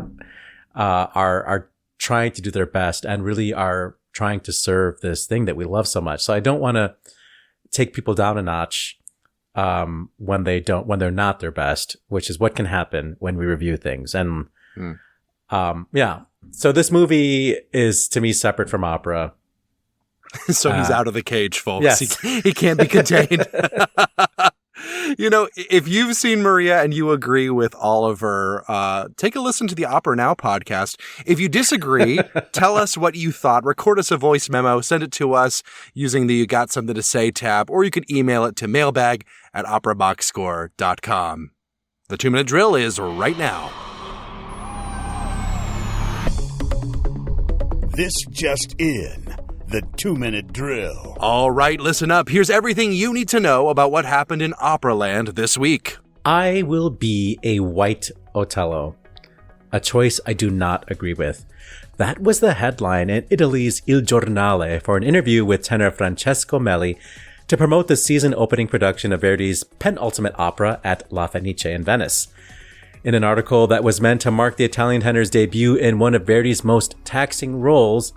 are trying to do their best and really are trying to serve this thing that we love so much. So I don't want to take people down a notch when they're not their best, which is what can happen when we review things. And so this movie is to me separate from opera. So he's out of the cage, folks. Yes. He can't be contained. If you've seen Maria and you agree with Oliver, take a listen to the Opera Now podcast. If you disagree, tell us what you thought. Record us a voice memo. Send it to us using the You Got Something to Say tab, or you could email it to mailbag@operaboxscore.com. The 2-minute drill is right now. This just in. The 2-minute drill. All right, listen up. Here's everything you need to know about what happened in Operaland this week. I will be a white Otello, a choice I do not agree with. That was the headline in Italy's Il Giornale for an interview with tenor Francesco Melli to promote the season opening production of Verdi's penultimate opera at La Fenice in Venice. In an article that was meant to mark the Italian tenor's debut in one of Verdi's most taxing roles,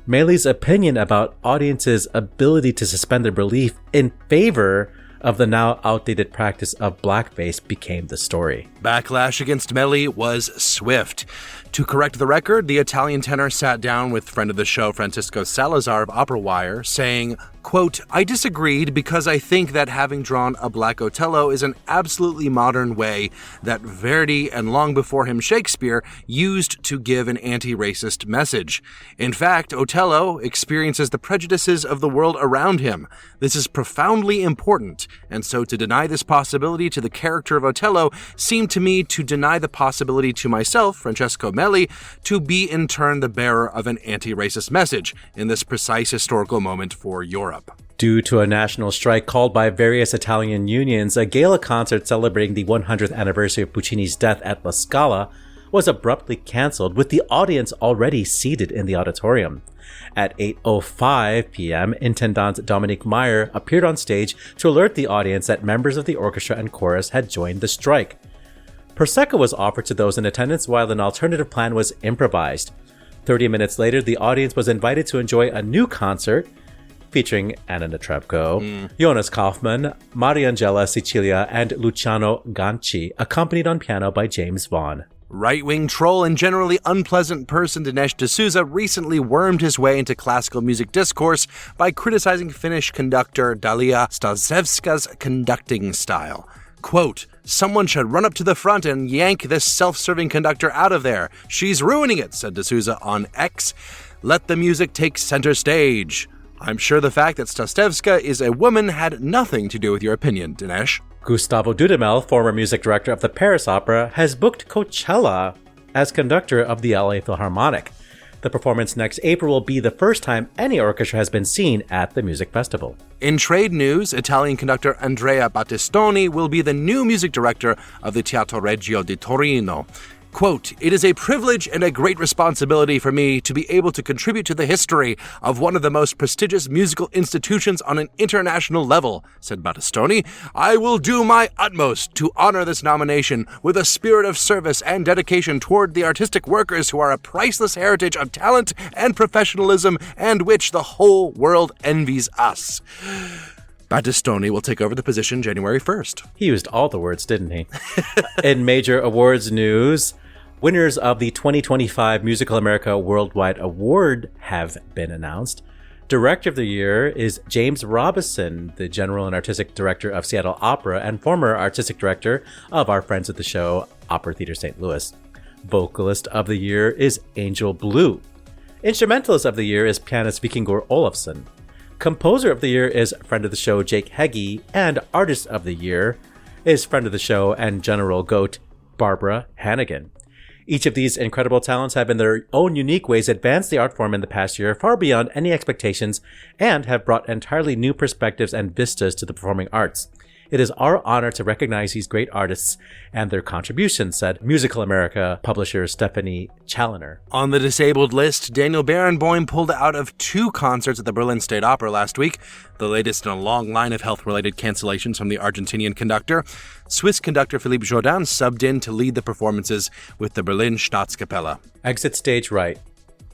Melli's opinion about audiences' ability to suspend their belief in favor of the now outdated practice of blackface became the story. Backlash against Melli was swift. To correct the record, the Italian tenor sat down with friend of the show Francisco Salazar of Opera Wire, saying, quote, "I disagreed because I think that having drawn a black Otello is an absolutely modern way that Verdi and long before him Shakespeare used to give an anti-racist message. In fact, Otello experiences the prejudices of the world around him. This is profoundly important, and so to deny this possibility to the character of Otello seemed to me to deny the possibility to myself, Francesco Melli, to be in turn the bearer of an anti-racist message in this precise historical moment for Europe." Due to a national strike called by various Italian unions, a gala concert celebrating the 100th anniversary of Puccini's death at La Scala was abruptly cancelled, with the audience already seated in the auditorium. At 8:05 p.m., Intendant Dominique Meyer appeared on stage to alert the audience that members of the orchestra and chorus had joined the strike. Prosecco was offered to those in attendance while an alternative plan was improvised. 30 minutes later, the audience was invited to enjoy a new concert featuring Anna Netrebko, Jonas Kaufmann, Mariangela Sicilia, and Luciano Ganci, accompanied on piano by James Vaughan. Right-wing troll and generally unpleasant person Dinesh D'Souza recently wormed his way into classical music discourse by criticizing Finnish conductor Dalia Stasevska's conducting style. Quote, "Someone should run up to the front and yank this self-serving conductor out of there. She's ruining it," said D'Souza on X. "Let the music take center stage. I'm sure the fact that Stasevska is a woman had nothing to do with your opinion, Dinesh." Gustavo Dudamel, former music director of the Paris Opera, has booked Coachella as conductor of the LA Philharmonic. The performance next April will be the first time any orchestra has been seen at the music festival. In trade news, Italian conductor Andrea Battistoni will be the new music director of the Teatro Regio di Torino. Quote, "It is a privilege and a great responsibility for me to be able to contribute to the history of one of the most prestigious musical institutions on an international level," said Battistoni. "I will do my utmost to honor this nomination with a spirit of service and dedication toward the artistic workers who are a priceless heritage of talent and professionalism and which the whole world envies us." Battistoni will take over the position January 1st. He used all the words, didn't he? In major awards news, winners of the 2025 Musical America Worldwide Award have been announced. Director of the Year is James Robison, the General and Artistic Director of Seattle Opera and former Artistic Director of our friends at the show, Opera Theater St. Louis. Vocalist of the Year is Angel Blue. Instrumentalist of the Year is pianist Vikingur Olafsson. Composer of the Year is friend of the show Jake Heggie, and Artist of the Year is friend of the show and General Goat Barbara Hannigan. Each of these incredible talents have in their own unique ways advanced the art form in the past year far beyond any expectations and have brought entirely new perspectives and vistas to the performing arts. It is our honor to recognize these great artists and their contributions, said Musical America publisher Stephanie Challoner. On the disabled list, Daniel Barenboim pulled out of 2 concerts at the Berlin State Opera last week, the latest in a long line of health-related cancellations from the Argentinian conductor. Swiss conductor Philippe Jourdain subbed in to lead the performances with the Berlin Staatskapelle. Exit stage right.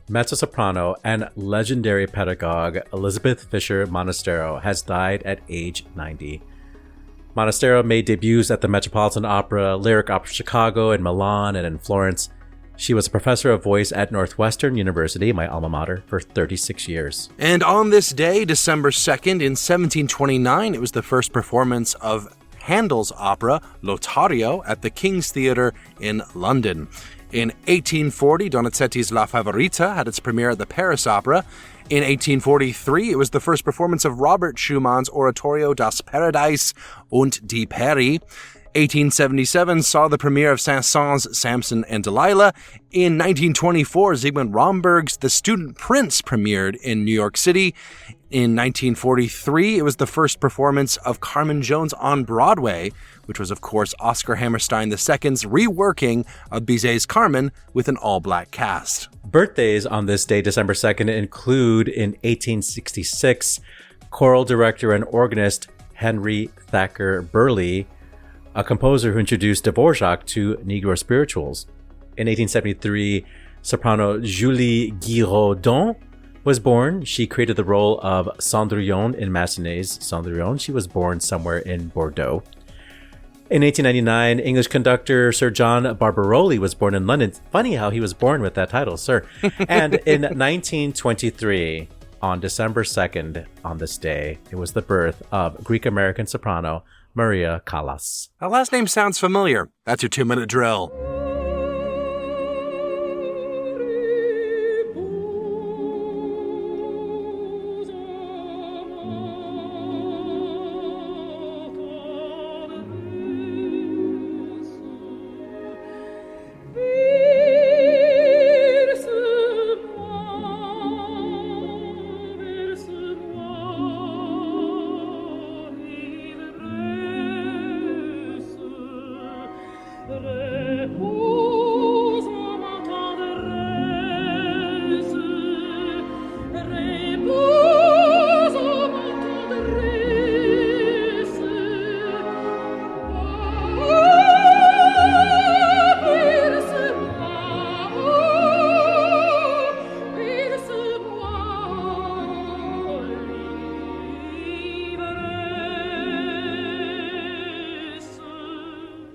Mezzo-soprano and legendary pedagogue Elizabeth Fisher Monastero has died at age 90. Monastero made debuts at the Metropolitan Opera, Lyric Opera Chicago, in Milan, and in Florence. She was a professor of voice at Northwestern University, my alma mater, for 36 years. And on this day, December 2nd, in 1729, it was the first performance of Handel's opera, Lothario, at the King's Theatre in London. In 1840, Donizetti's La Favorita had its premiere at the Paris Opera. In 1843, it was the first performance of Robert Schumann's oratorio Das Paradies und die Peri. 1877 saw the premiere of Saint-Saëns' Samson and Delilah. In 1924, Zygmunt Romberg's The Student Prince premiered in New York City. In 1943, it was the first performance of Carmen Jones on Broadway, which was, of course, Oscar Hammerstein II's reworking of Bizet's Carmen with an all-black cast. Birthdays on this day, December 2nd, include in 1866, choral director and organist Henry Thacker Burleigh, a composer who introduced Dvorak to Negro spirituals. In 1873, soprano Julie Giraudon was born. She created the role of Cendrillon in Massenet's Cendrillon. She was born somewhere in Bordeaux. In 1899, English conductor Sir John Barbaroli was born in London. Funny how he was born with that title, sir. And in 1923, on December 2nd, on this day, it was the birth of Greek-American soprano Maria Callas. Her last name sounds familiar. That's your 2-minute drill.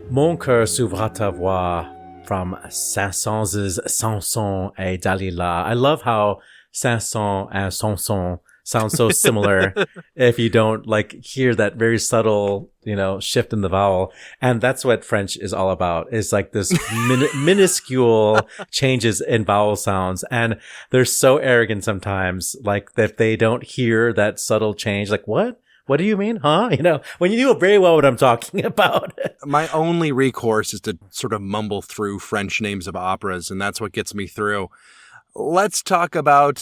Mon cœur s'ouvre ta voix from Saint-Saëns's Samson et Dalila. I love how Samson and Samson sound so similar if you don't hear that very subtle, shift in the vowel. And that's what French is all about, is this minuscule changes in vowel sounds. And they're so arrogant sometimes, if they don't hear that subtle change, what? What do you mean, huh? When you know very well what I'm talking about. My only recourse is to sort of mumble through French names of operas, and that's what gets me through. Let's talk about,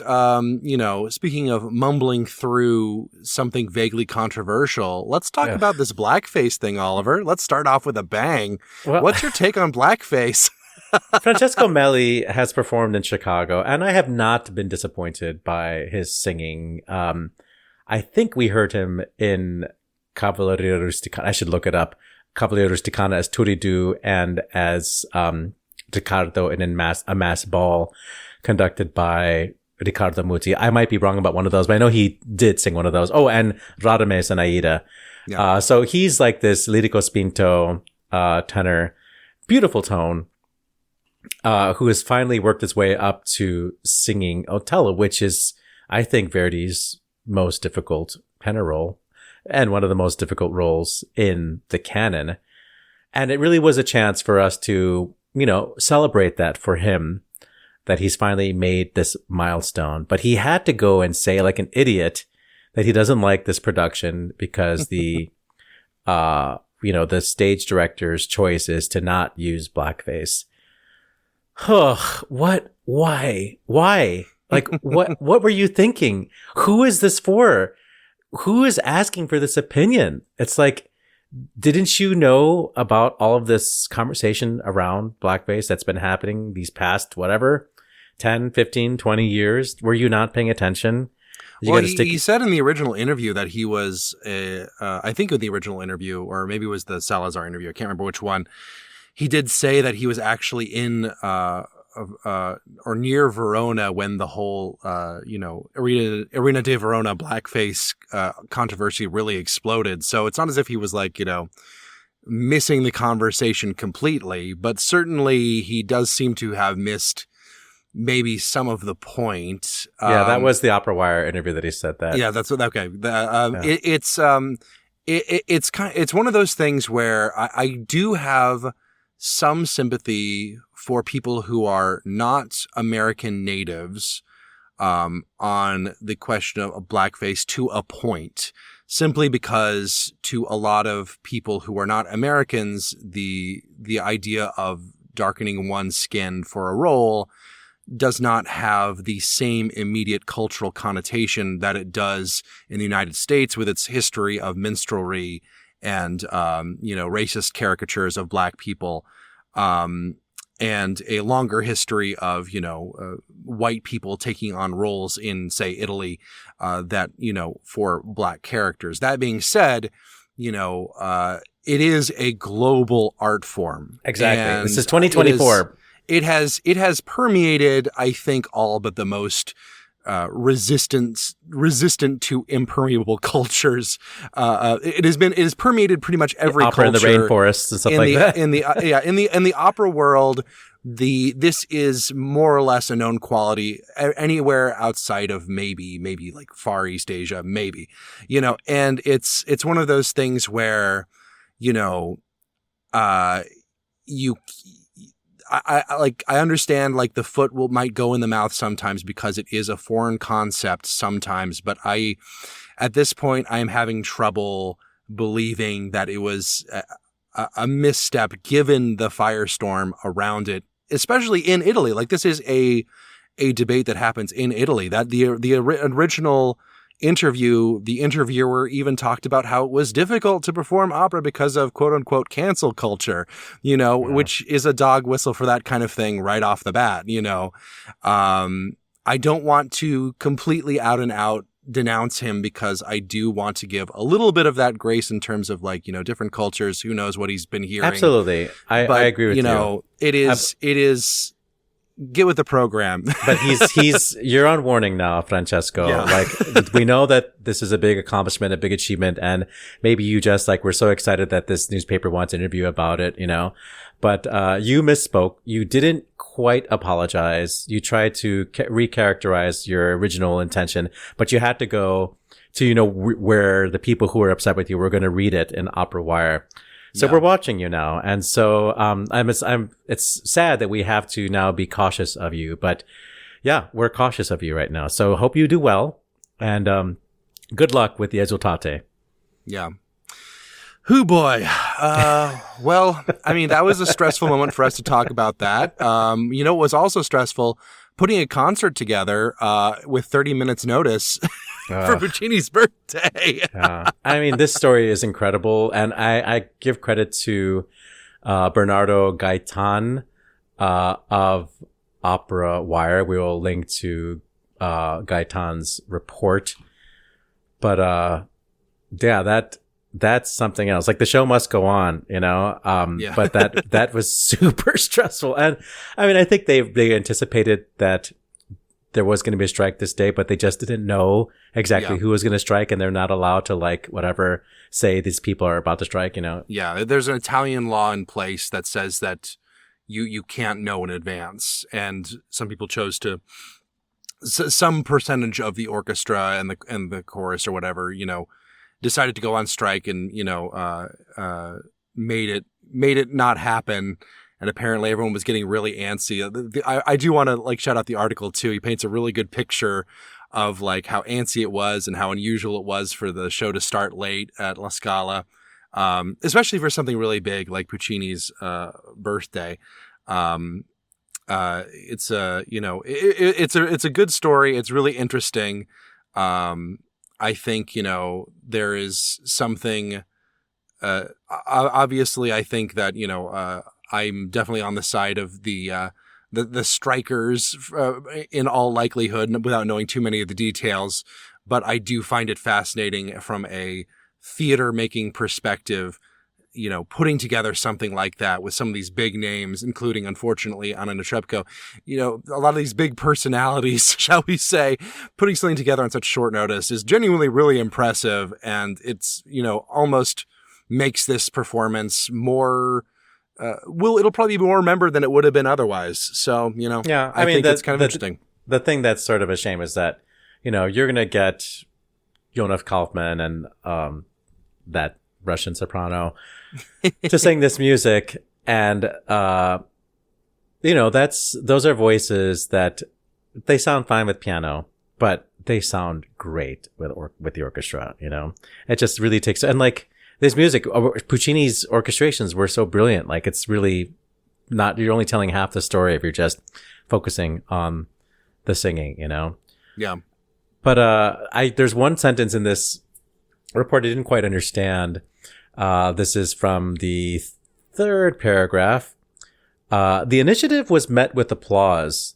speaking of mumbling through something vaguely controversial, let's talk about this blackface thing, Oliver. Let's start off with a bang. Well, what's your take on blackface? Francesco Melli has performed in Chicago, and I have not been disappointed by his singing. I think we heard him in Cavalleria Rusticana. I should look it up. Cavalleria Rusticana as Turiddu and as Riccardo in a mass ball conducted by Riccardo Muti. I might be wrong about one of those, but I know he did sing one of those. Oh, and Radames and Aida. Yeah. So he's this lirico spinto tenor, beautiful tone, who has finally worked his way up to singing Otello, which is, I think, Verdi's most difficult tenor role and one of the most difficult roles in the canon. And it really was a chance for us to, celebrate that for him, that he's finally made this milestone. But he had to go and say like an idiot that he doesn't like this production because the stage director's choice is to not use blackface. What? Why? What were you thinking? Who is this for? Who is asking for this opinion? It's didn't you know about all of this conversation around blackface that's been happening these past, 10, 15, 20 years? Were you not paying attention? He said in the original interview that he was, I think in the original interview, or maybe it was the Salazar interview, I can't remember which one, he did say that he was actually in or near Verona when the whole, Arena de Verona blackface controversy really exploded. So it's not as if he was missing the conversation completely, but certainly he does seem to have missed maybe some of the point. Yeah, that was the Opera Wire interview that he said that. Yeah, that's okay. It's one of those things where I do have some sympathy for people who are not American natives on the question of blackface to a point, simply because to a lot of people who are not Americans, the idea of darkening one's skin for a role does not have the same immediate cultural connotation that it does in the United States with its history of minstrelry and, racist caricatures of black people. And a longer history of, white people taking on roles in, say, Italy, for black characters. That being said, it is a global art form. Exactly. This is 2024. It has permeated, I think, all but the most resistant to impermeable cultures. It is permeated pretty much every opera culture in the rainforests and stuff like that. In the opera world. This is more or less a known quality anywhere outside of maybe like Far East Asia, maybe, and it's one of those things where, I understand like the foot might go in the mouth sometimes because it is a foreign concept sometimes, but at this point I'm having trouble believing that it was a misstep given the firestorm around it, especially in Italy. Like this is a debate that happens in Italy. That the original interview, the interviewer even talked about how it was difficult to perform opera because of quote unquote cancel culture, which is a dog whistle for that kind of thing right off the bat. I don't want to completely out and out denounce him because I do want to give a little bit of that grace in terms of like, different cultures, who knows what he's been hearing. Absolutely. I agree with you. It is get with the program. But you're on warning now, Francesco. Yeah. Like we know that this is a big accomplishment, a big achievement. And maybe you just like, we're so excited that this newspaper wants to interview about it, but, you misspoke. You didn't quite apologize. You tried to recharacterize your original intention, but you had to go to, where the people who were upset with you were going to read it in Opera Wire. So we're watching you now. And so, it's sad that we have to now be cautious of you, but yeah, we're cautious of you right now. So hope you do well and, good luck with the Esultate. Yeah. Hoo boy. Well, I mean, that was a stressful moment for us to talk about that. It was also stressful putting a concert together, with 30 minutes notice for Puccini's birthday. I mean, this story is incredible. And I give credit to, Bernardo Gaitan, of Opera Wire. We will link to, Gaitan's report. But, that's something else. Like the show must go on, but that was super stressful. And I mean, I think they anticipated that there was going to be a strike this day, but they just didn't know exactly who was going to strike. And they're not allowed to say these people are about to strike, Yeah. There's an Italian law in place that says that you can't know in advance. And some people chose to, some percentage of the orchestra and the chorus or whatever, decided to go on strike and, made it not happen. And apparently everyone was getting really antsy. I do want to shout out the article too. He paints a really good picture of how antsy it was and how unusual it was for the show to start late at La Scala. Especially for something really big like Puccini's, birthday. It's a good story. It's really interesting. I think, there is something, obviously I think that, I'm definitely on the side of the strikers, in all likelihood, without knowing too many of the details, but I do find it fascinating from a theater making perspective, putting together something like that with some of these big names, including, unfortunately, Anna Netrebko, a lot of these big personalities, shall we say, putting something together on such short notice is genuinely really impressive. And it's, almost makes this performance more, it'll probably be more remembered than it would have been otherwise. So, I think it's kind of interesting. The thing that's sort of a shame is that, you're going to get Jonaf Kaufman and, that Russian soprano to sing this music. And, those are voices that they sound fine with piano, but they sound great with the orchestra, it just really takes, and this music, Puccini's orchestrations were so brilliant. It's really not, you're only telling half the story if you're just focusing on the singing, Yeah. But, there's one sentence in this report I didn't quite understand. This is from the third paragraph. The initiative was met with applause,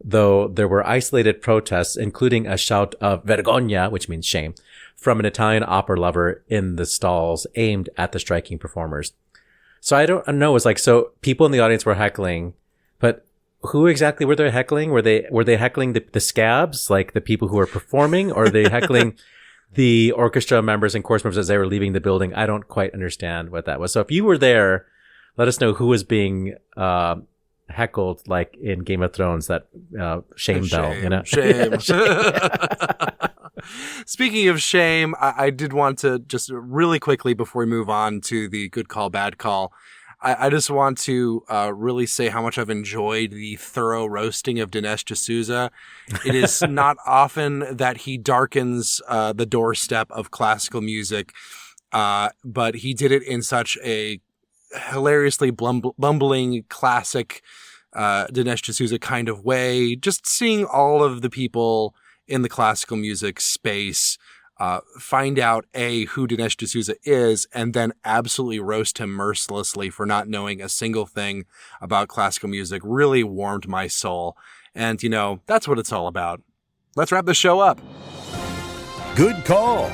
though there were isolated protests, including a shout of vergogna, which means shame, from an Italian opera lover in the stalls aimed at the striking performers. So I don't know. It's so people in the audience were heckling, but who exactly were they heckling? Were they heckling the scabs, like the people who were performing, or are they heckling the orchestra members and chorus members as they were leaving the building? I don't quite understand what that was. So if you were there, let us know who was being heckled, like in Game of Thrones, that shame bell, you know? Shame. Speaking of shame, I did want to just really quickly, before we move on to the good call, bad call, I just want to really say how much I've enjoyed the thorough roasting of Dinesh D'Souza. It is not often that he darkens the doorstep of classical music, but he did it in such a hilariously bumbling classic Dinesh D'Souza kind of way. Just seeing all of the people in the classical music space find out who Dinesh D'Souza is, and then absolutely roast him mercilessly for not knowing a single thing about classical music really warmed my soul. And, you know, that's what it's all about. Let's wrap the show up. Good call,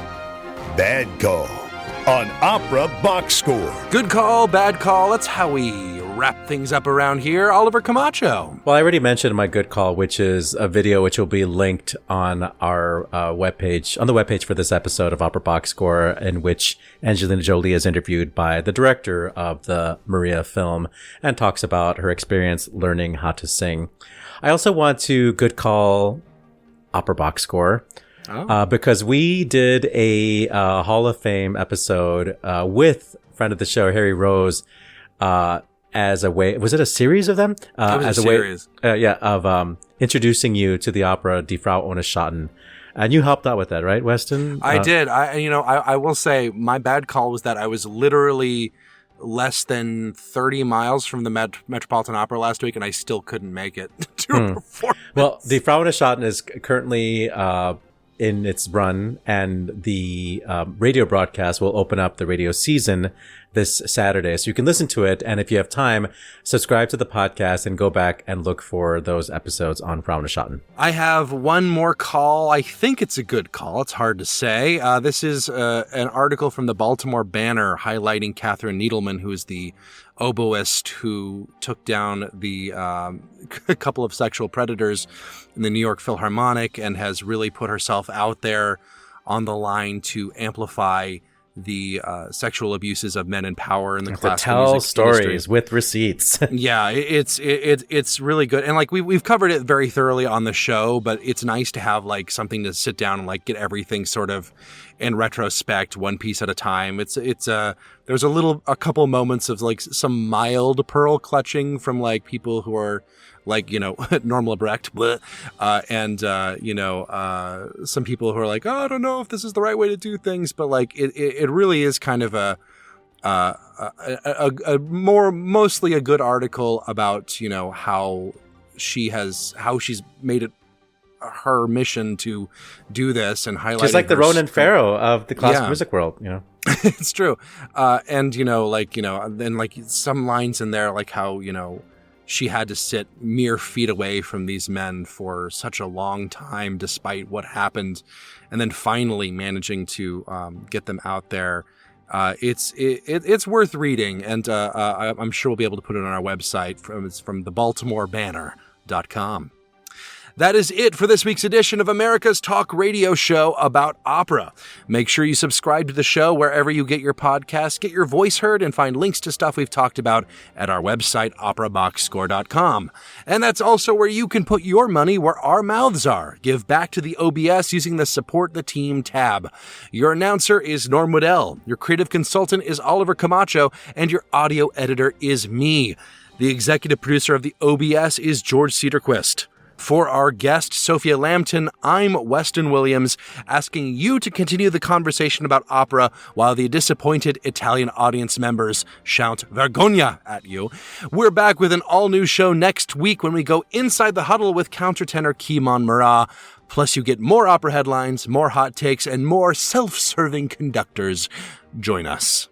bad call on Opera Box Score. Good call, bad call. That's how we wrap things up around here. Oliver Camacho. Well, I already mentioned my good call, which is a video which will be linked on our webpage, on the webpage for this episode of Opera Box Score, in which Angelina Jolie is interviewed by the director of the Maria film and talks about her experience learning how to sing. I also want to good call Opera Box Score. Because we did a Hall of Fame episode with friend of the show, Harry Rose, as a way, was it a series of them? It was as a series. Of introducing you to the opera Die Frau ohne Schatten. And you helped out with that, right, Weston? I did. I will say my bad call was that I was literally less than 30 miles from the Metropolitan Opera last week, and I still couldn't make it to a performance. Well, Die Frau ohne Schatten is currently in its run, and the radio broadcast will open up the radio season this Saturday. So you can listen to it, and if you have time, subscribe to the podcast and go back and look for those episodes on Frau ohne Schatten. I have one more call. I think it's a good call. It's hard to say. This is an article from the Baltimore Banner highlighting Catherine Needleman, who is the oboist who took down the a couple of sexual predators in the New York Philharmonic and has really put herself out there on the line to amplify the sexual abuses of men in power in the classical music stories industry. with receipts. Yeah, it's really good, and like we've covered it very thoroughly on the show, but it's nice to have like something to sit down and like get everything sort of in retrospect, one piece at a time. There's a couple moments of like some mild pearl clutching from like people who are like, you know, normal erect, and some people who are like, oh, I don't know if this is the right way to do things, but like it really is kind of mostly a good article about, you know, how she's made it her mission to do this and highlight. Just like the Ronan Farrow of the classical music world, you know. It's true. And, you know, like, you know, then like some lines in there, like how, you know, she had to sit mere feet away from these men for such a long time, despite what happened. And then finally managing to get them out there. It's worth reading. And I'm sure we'll be able to put it on our website. It's from thebaltimorebanner.com. That is it for this week's edition of America's Talk Radio Show about opera. Make sure you subscribe to the show wherever you get your podcasts, get your voice heard, and find links to stuff we've talked about at our website, operaboxscore.com. And that's also where you can put your money where our mouths are. Give back to the OBS using the Support the Team tab. Your announcer is Norm Waddell. Your creative consultant is Oliver Camacho, and your audio editor is me. The executive producer of the OBS is George Cedarquist. For our guest, Sophia Lambton, I'm Weston Williams, asking you to continue the conversation about opera while the disappointed Italian audience members shout "Vergogna" at you. We're back with an all-new show next week when we go Inside the Huddle with countertenor Kimon Murat. Plus, you get more opera headlines, more hot takes, and more self-serving conductors. Join us.